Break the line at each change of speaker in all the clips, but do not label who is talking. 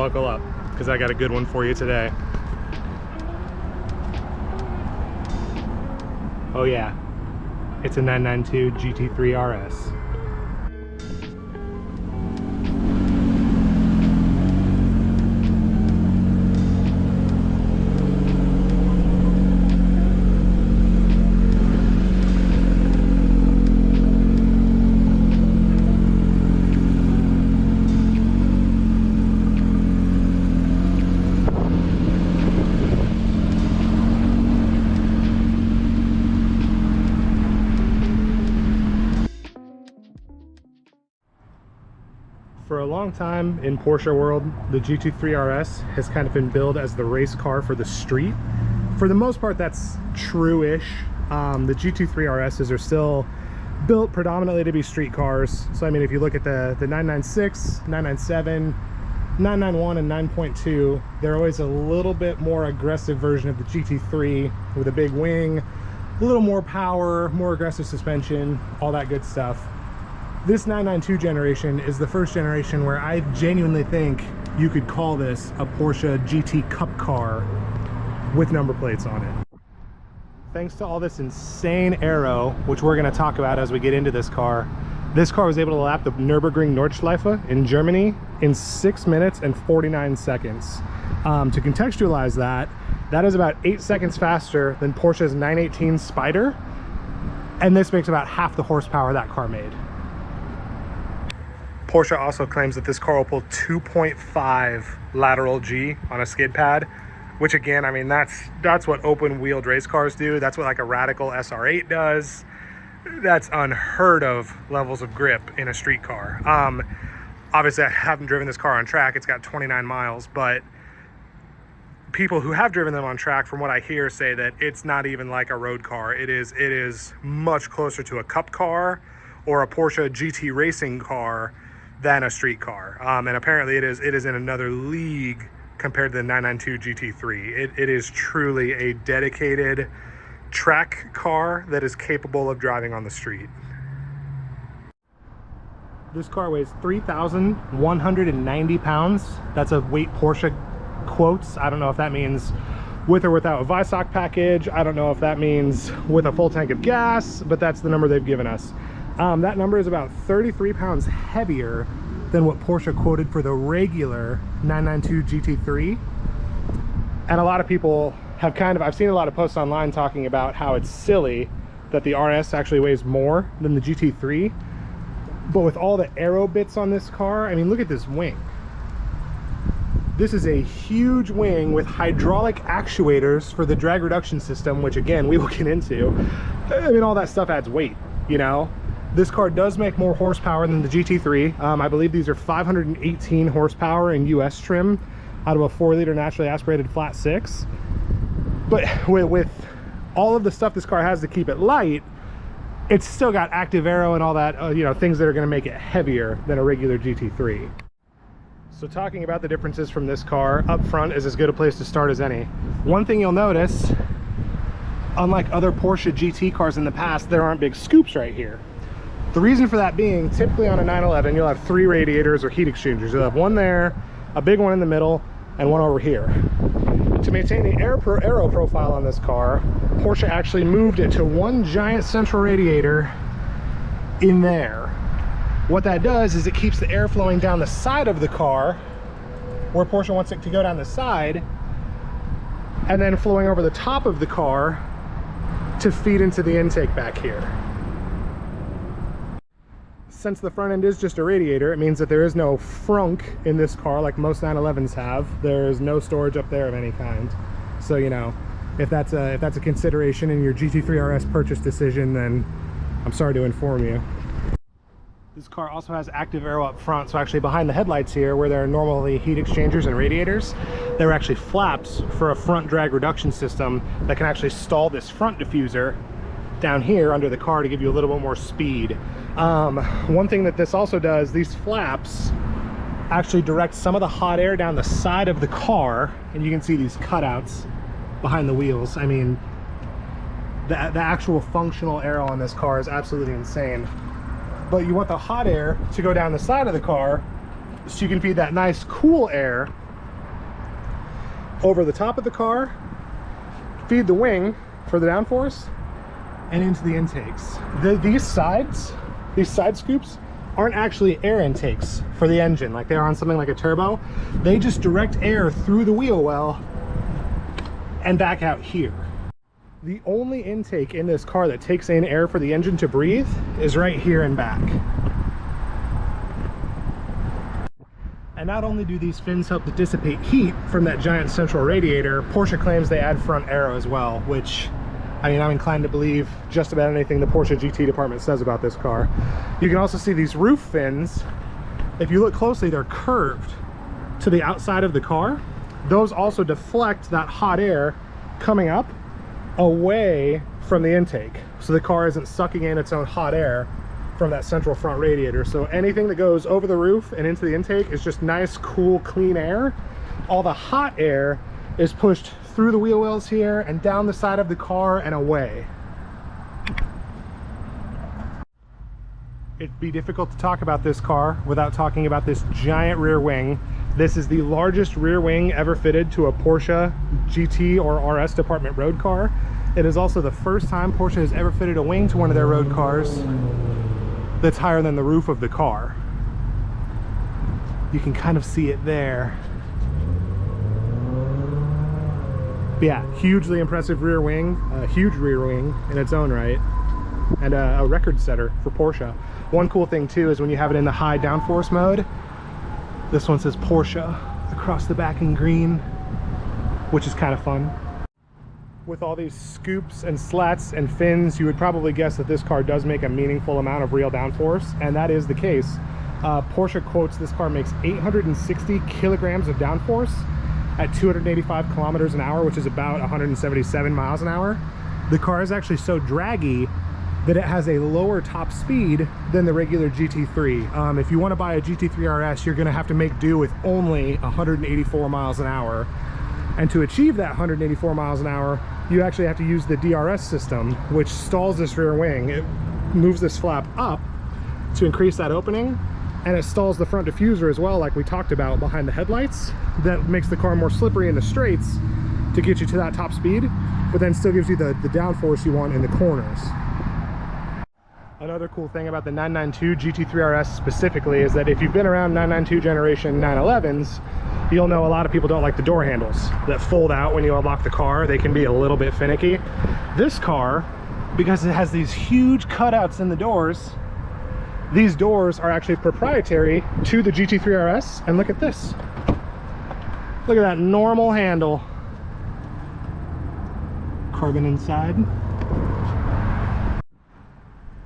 buckle up because I got a good one for you today. Oh yeah, it's a 992 GT3 RS. For a long time in Porsche world, the GT3 RS has kind of been billed as the race car for the street. For the most part, that's true-ish. The GT3 RSs are still built predominantly to be street cars. So I mean, if you look at the 996, 997, 991, and 9.2, they're always a little bit more aggressive version of the GT3 with a big wing, a little more power, more aggressive suspension, all that good stuff. This 992 generation is the first generation where I genuinely think you could call this a Porsche GT Cup car with number plates on it. Thanks to all this insane aero, which we're going to talk about as we get into this car was able to lap the Nürburgring Nordschleife in Germany in 6 minutes and 49 seconds. To contextualize that, that is about 8 seconds faster than Porsche's 918 Spider, and this makes about half the horsepower that car made. Porsche also claims that this car will pull 2.5 lateral G on a skid pad, which again, I mean, that's what open-wheeled race cars do. That's what like a Radical SR8 does. That's unheard of levels of grip in a street car. Obviously, I haven't driven this car on track. It's got 29 miles, but people who have driven them on track, from what I hear, say that it's not even like a road car. It is much closer to a cup car or a Porsche GT racing car than a street car, and apparently it is in another league compared to the 992 GT3. It is truly a dedicated track car that is capable of driving on the street. This car weighs 3,190 pounds. That's a weight Porsche quotes. I don't know if that means with or without a Weissach package. I don't know if that means with a full tank of gas, but that's the number they've given us. That number is about 33 pounds heavier than what Porsche quoted for the regular 992 GT3. And a lot of people have I've seen a lot of posts online talking about how it's silly that the RS actually weighs more than the GT3. But with all the aero bits on this car, I mean, look at this wing. This is a huge wing with hydraulic actuators for the drag reduction system, which again, we will get into. I mean, all that stuff adds weight, you know? This car does make more horsepower than the GT3. I believe these are 518 horsepower in US trim out of a 4-liter naturally aspirated flat 6. But with all of the stuff this car has to keep it light, it's still got active aero and all that, you know, things that are going to make it heavier than a regular GT3. So talking about the differences from this car, up front is as good a place to start as any. One thing you'll notice, unlike other Porsche GT cars in the past, there aren't big scoops right here. The reason for that being, typically on a 911, you'll have 3 radiators or heat exchangers. You'll have one there, a big one in the middle, and one over here. To maintain the aero profile on this car, Porsche actually moved it to one giant central radiator in there. What that does is it keeps the air flowing down the side of the car, where Porsche wants it to go down the side, and then flowing over the top of the car to feed into the intake back here. Since the front end is just a radiator, it means that there is no frunk in this car like most 911s have. There's no storage up there of any kind. So, you know, if that's a consideration in your GT3 RS purchase decision, then I'm sorry to inform you. This car also has active aero up front, so actually behind the headlights here, where there are normally heat exchangers and radiators, there are actually flaps for a front drag reduction system that can actually stall this front diffuser down here under the car to give you a little bit more speed. One thing that this also does, these flaps actually direct some of the hot air down the side of the car, and you can see these cutouts behind the wheels. I mean, the actual functional aero on this car is absolutely insane. But you want the hot air to go down the side of the car so you can feed that nice cool air over the top of the car, feed the wing for the downforce, and into the intakes. These side scoops aren't actually air intakes for the engine like they are on something like a turbo. They just direct air through the wheel well and back out here. The only intake in this car that takes in air for the engine to breathe is right here and back. And not only do these fins help to dissipate heat from that giant central radiator, Porsche claims they add front aero as well, which, I mean, I'm inclined to believe just about anything the Porsche GT department says about this car. You can also see these roof fins. If you look closely, they're curved to the outside of the car. Those also deflect that hot air coming up away from the intake, so the car isn't sucking in its own hot air from that central front radiator. So anything that goes over the roof and into the intake is just nice, cool, clean air. All the hot air is pushed through the wheel wells here and down the side of the car and away. It'd be difficult to talk about this car without talking about this giant rear wing. This is the largest rear wing ever fitted to a Porsche GT or RS department road car. It is also the first time Porsche has ever fitted a wing to one of their road cars that's higher than the roof of the car. You can kind of see it there. But yeah, hugely impressive rear wing, a huge rear wing in its own right, and a record setter for Porsche. One cool thing too is when you have it in the high downforce mode, this one says Porsche across the back in green, which is kind of fun. With all these scoops and slats and fins, you would probably guess that this car does make a meaningful amount of real downforce, and that is the case. Porsche quotes this car makes 860 kilograms of downforce at 285 kilometers an hour, which is about 177 miles an hour. The car is actually so draggy that it has a lower top speed than the regular GT3. If you want to buy a GT3 RS, you're going to have to make do with only 184 miles an hour. And to achieve that 184 miles an hour, you actually have to use the DRS system, which stalls this rear wing. It moves this flap up to increase that opening, and it stalls the front diffuser as well, like we talked about behind the headlights. That makes the car more slippery in the straights to get you to that top speed, but then still gives you the downforce you want in the corners. Another cool thing about the 992 GT3 RS specifically is that if you've been around 992 generation 911s, you'll know a lot of people don't like the door handles that fold out when you unlock the car. They can be a little bit finicky. This car, because it has these huge cutouts in the doors, these doors are actually proprietary to the GT3 RS. And look at this. Look at that normal handle. Carbon inside.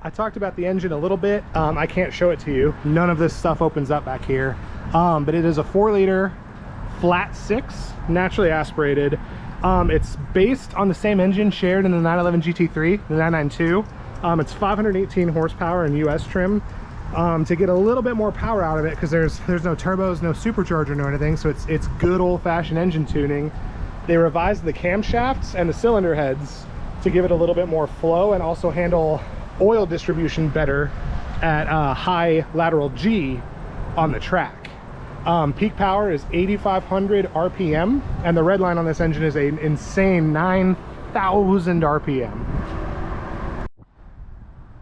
I talked about the engine a little bit. I can't show it to you. None of this stuff opens up back here. But it is a 4-liter flat 6, naturally aspirated. It's based on the same engine shared in the 911 GT3, the 992. It's 518 horsepower in US trim. To get a little bit more power out of it, because there's no turbos, no supercharger, no anything, so it's good old-fashioned engine tuning. They revised the camshafts and the cylinder heads to give it a little bit more flow and also handle oil distribution better at high lateral G on the track. Peak power is 8,500 RPM, and the red line on this engine is an insane 9,000 RPM.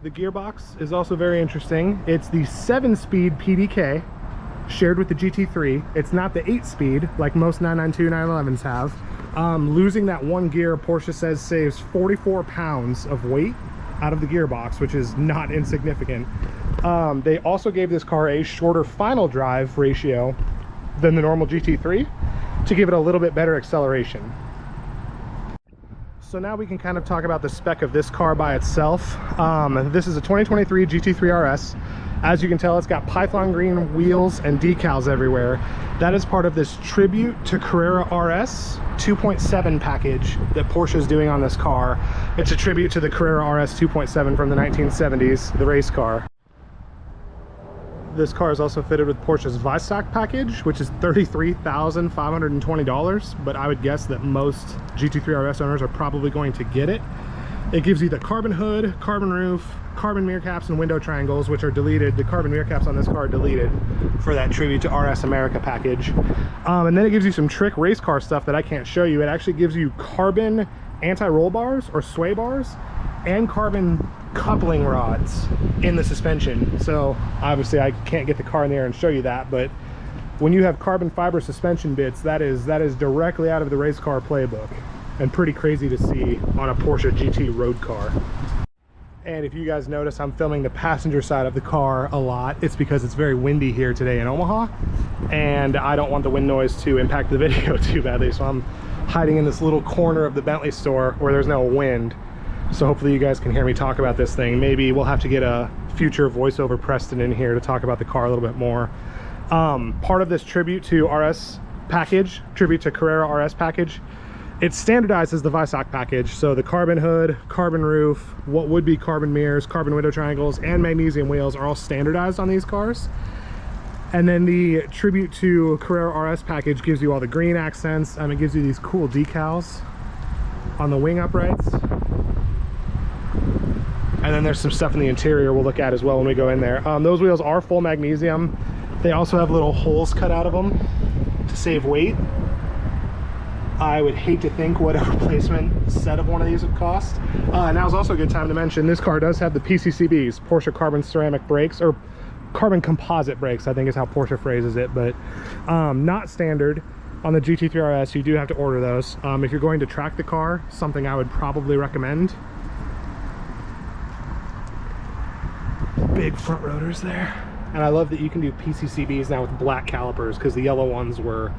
The gearbox is also very interesting. It's the 7-speed PDK shared with the GT3. It's not the 8-speed like most 992 911s have. Losing that one gear, Porsche says, saves 44 pounds of weight out of the gearbox, which is not insignificant. They also gave this car a shorter final drive ratio than the normal GT3 to give it a little bit better acceleration. So now we can kind of talk about the spec of this car by itself. This is a 2023 GT3 RS. As you can tell, it's got Python green wheels and decals everywhere. That is part of this tribute to Carrera RS 2.7 package that Porsche is doing on this car. It's a tribute to the Carrera RS 2.7 from the 1970s, the race car. This car is also fitted with Porsche's Weissach package, which is $33,520, but I would guess that most GT3 RS owners are probably going to get it. It gives you the carbon hood, carbon roof, carbon mirror caps, and window triangles, which are deleted. The carbon mirror caps on this car are deleted for that Tribute to RS America package. And then it gives you some trick race car stuff that I can't show you. It actually gives you carbon anti-roll bars or sway bars and carbon coupling rods in the suspension. So obviously I can't get the car in there and show you that, but when you have carbon fiber suspension bits, that is directly out of the race car playbook, and pretty crazy to see on a Porsche GT road car. And if you guys notice, I'm filming the passenger side of the car a lot. It's because it's very windy here today in Omaha, and I don't want the wind noise to impact the video too badly, so I'm hiding in this little corner of the Bentley store where there's no wind. So hopefully you guys can hear me talk about this thing. Maybe we'll have to get a future voiceover Preston in here to talk about the car a little bit more. Part of this Tribute to RS package, Tribute to Carrera RS package, it's standardized as the Visoc package. So the carbon hood, carbon roof, what would be carbon mirrors, carbon window triangles, and magnesium wheels are all standardized on these cars. And then the Tribute to Carrera RS package gives you all the green accents. It gives you these cool decals on the wing uprights. And then there's some stuff in the interior we'll look at as well when we go in there. Those wheels are full magnesium. They also have little holes cut out of them to save weight. I would hate to think what a replacement set of one of these would cost. Now's also a good time to mention this car does have the PCCBs, Porsche carbon ceramic brakes, or carbon composite brakes, I think is how Porsche phrases it, but not standard. On the GT3 RS, you do have to order those. If you're going to track the car, something I would probably recommend. Big front rotors there. And I love that you can do PCCBs now with black calipers, because the yellow ones were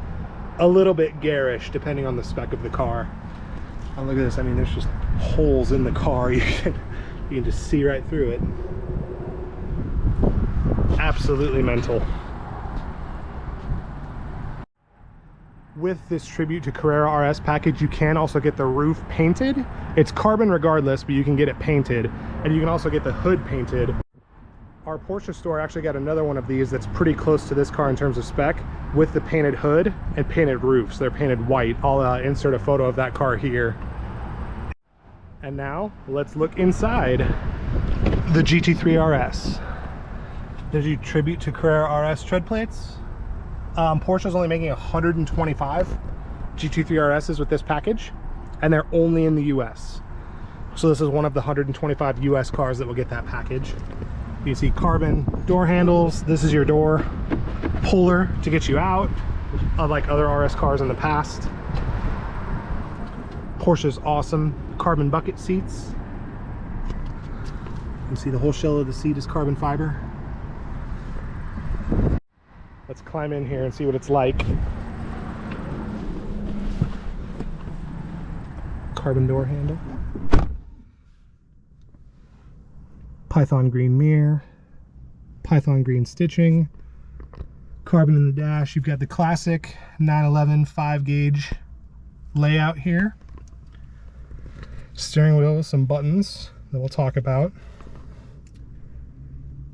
a little bit garish depending on the spec of the car. Oh, look at this. I mean, there's just holes in the car. You can just see right through it. Absolutely mental. With this Tribute to Carrera RS package, you can also get the roof painted. It's carbon regardless, but you can get it painted. And you can also get the hood painted. Our Porsche store actually got another one of these that's pretty close to this car in terms of spec, with the painted hood and painted roofs. They're painted white. I'll insert a photo of that car here. And now let's look inside the GT3 RS. There's your Tribute to Carrera RS tread plates. Porsche's only making 125 GT3 RSs with this package, and they're only in the US. So this is one of the 125 US cars that will get that package. You see carbon door handles. This is your door puller to get you out, unlike other RS cars in the past. Porsche's awesome carbon bucket seats. You see the whole shell of the seat is carbon fiber. Let's climb in here and see what it's like. Carbon door handle. Python green mirror, Python green stitching, carbon in the dash. You've got the classic 911 5-gauge layout here. Steering wheel with some buttons that we'll talk about.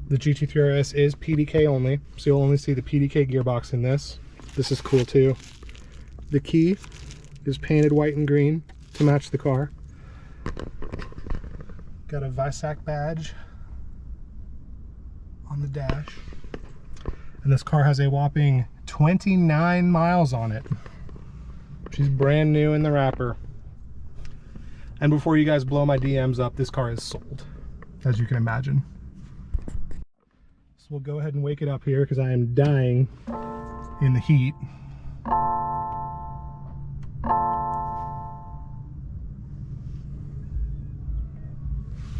The GT3 RS is PDK only, so you'll only see the PDK gearbox in this. This is cool too. The key is painted white and green to match the car. Got a Visoc badge on the dash, and this car has a whopping 29 miles on it. She's brand new in the wrapper. And before you guys blow my DMs up, this car is sold, as you can imagine. So we'll go ahead and wake it up here because I am dying in the heat.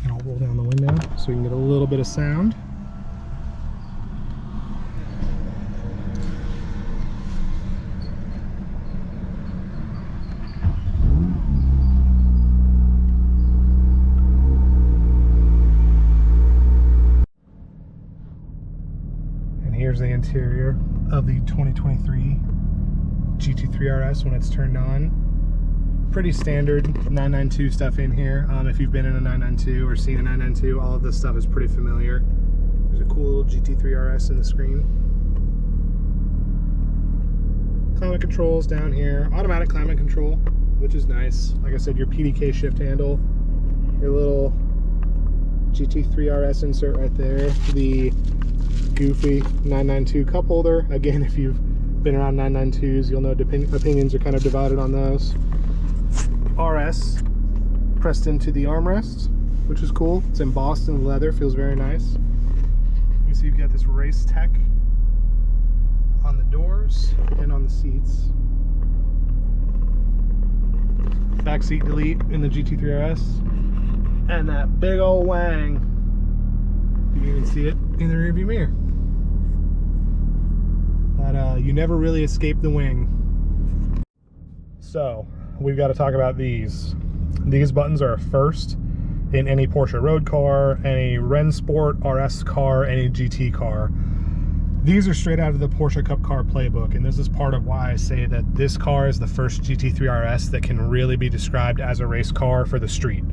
And I'll roll down the window so we can get a little bit of sound. Here's the interior of the 2023 GT3 RS when it's turned on. Pretty standard 992 stuff in here. If you've been in a 992 or seen a 992, all of this stuff is pretty familiar. There's a cool little GT3 RS in the screen. Climate controls down here. Automatic climate control, which is nice. Like I said, your PDK shift handle. your little GT3 RS insert right there. The goofy 992 cup holder. Again, if you've been around 992s, you'll know opinions are kind of divided on those. RS pressed into the armrest, which is cool. It's embossed in leather, feels very nice. You can see you've got this race tech on the doors and on the seats. Back seat delete in the GT3 RS. And that big old wang. You can even see it in the rearview mirror. But you never really escape the wing. So we've got to talk about these. These buttons are a first in any Porsche road car, any Rennsport RS car, any GT car. These are straight out of the Porsche Cup Car playbook, and this is part of why I say that this car is the first GT3 RS that can really be described as a race car for the street.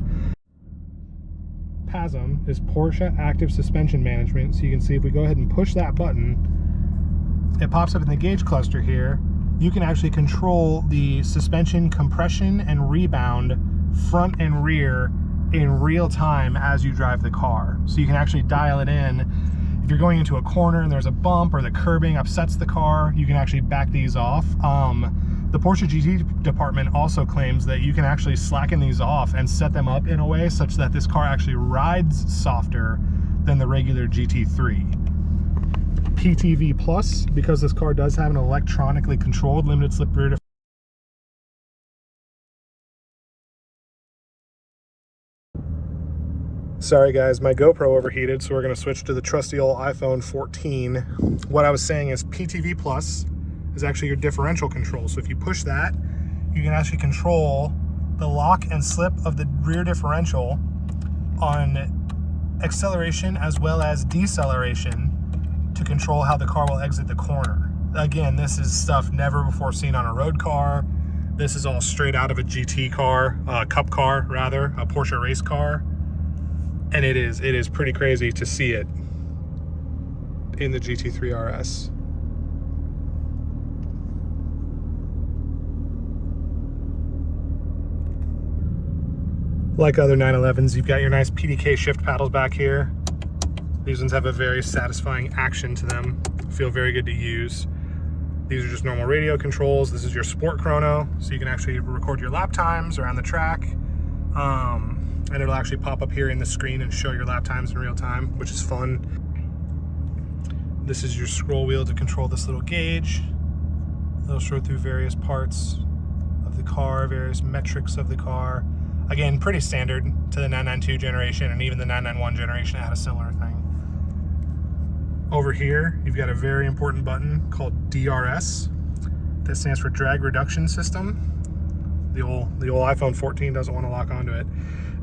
PASM is Porsche Active Suspension Management, so you can see if we go ahead and push that button, it pops up in the gauge cluster here. You can actually control the suspension compression and rebound front and rear in real time as you drive the car. So you can actually dial it in. If you're going into a corner and there's a bump or the curbing upsets the car, you can actually back these off. The Porsche GT department also claims that you can actually slacken these off and set them up in a way such that this car actually rides softer than the regular GT3. PTV Plus, because this car does have an electronically controlled limited slip rear differential. Sorry guys, my GoPro overheated, so we're going to switch to the trusty old iPhone 14. What I was saying is PTV Plus is actually your differential control. So if you push that, you can actually control the lock and slip of the rear differential on acceleration as well as deceleration to control how the car will exit the corner. Again, this is stuff never before seen on a road car. This is all straight out of a GT car, cup car rather, a Porsche race car. And it is pretty crazy to see it in the GT3 RS. Like other 911s, you've got your nice PDK shift paddles back here. These ones have a very satisfying action to them. Feel very good to use. These are just normal radio controls. This is your sport chrono, so you can actually record your lap times around the track. And it'll actually pop up here in the screen and show your lap times in real time, which is fun. This is your scroll wheel to control this little gauge. It'll show through various parts of the car, various metrics of the car. Again, pretty standard to the 992 generation, and even the 991 generation had a similar thing. Over here, you've got a very important button called DRS. That stands for Drag Reduction System. The old iPhone 14 doesn't want to lock onto it.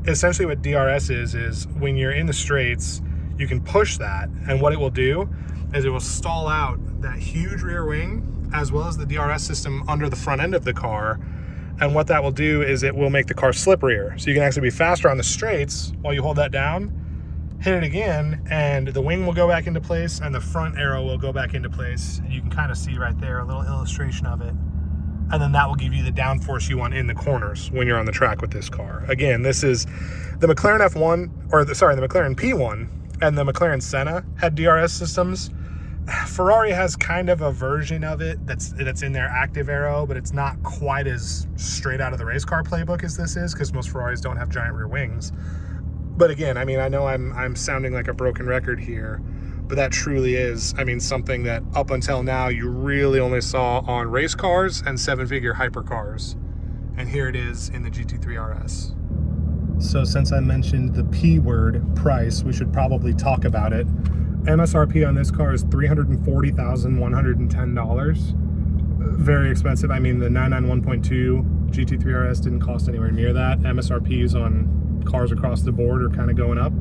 Essentially what DRS is when you're in the straights, you can push that, and what it will do is it will stall out that huge rear wing as well as the DRS system under the front end of the car. And what that will do is it will make the car slipperier. So you can actually be faster on the straights while you hold that down, hit it again, and the wing will go back into place and the front aero will go back into place. And you can kind of see right there a little illustration of it. And then that will give you the downforce you want in the corners when you're on the track with this car. Again, this is the McLaren F1, or the McLaren P1 and the McLaren Senna had DRS systems. Ferrari has kind of a version of it that's in their active aero, but it's not quite as straight out of the race car playbook as this is, because most Ferraris don't have giant rear wings. But again, I mean, I know I'm sounding like a broken record here, but that truly is, I mean, something that up until now you really only saw on race cars and seven-figure hypercars. And here it is in the GT3 RS. So since I mentioned the P word, price, we should probably talk about it. MSRP on this car is $340,110. Very expensive. I mean, the 991.2 GT3 RS didn't cost anywhere near that. MSRPs on cars across the board are kind of going up.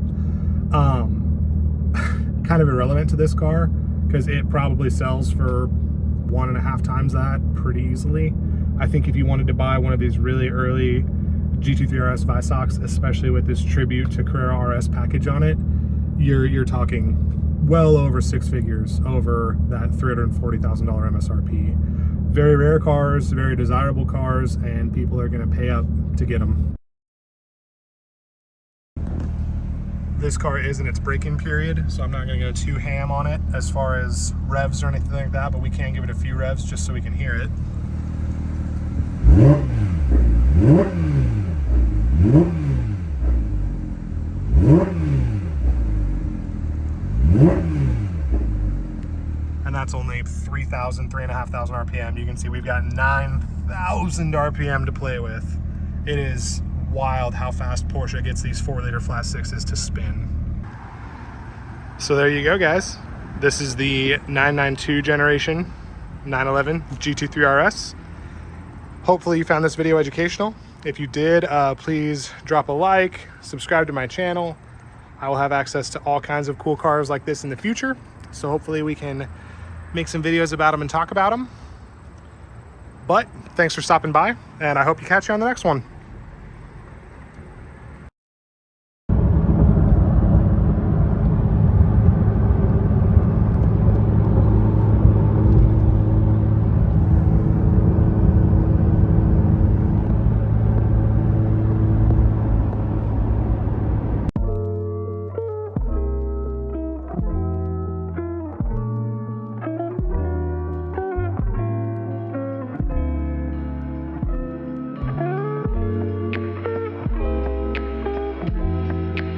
Kind of irrelevant to this car because it probably sells for 1.5 times that pretty easily. I think if you wanted to buy one of these really early GT3 RS Visocs, especially with this tribute to Carrera RS package on it, you're talking well over 6 figures over that $340,000 MSRP. Very rare cars, very desirable cars, and people are going to pay up to get them. this car is in its break-in period, so I'm not gonna go too ham on it as far as revs or anything like that, but we can give it a few revs just so we can hear it. And that's only 3,500 RPM. You can see we've got 9,000 RPM to play with. It is wild how fast Porsche gets these 4-liter flat sixes to spin. So there you go, guys. This is the 992 generation 911 GT3 RS. Hopefully you found this video educational. If you did, please drop a like, subscribe to my channel. I will have access to all kinds of cool cars like this in the future. So hopefully we can make some videos about them and talk about them. But thanks for stopping by, and I hope you catch you on the next one.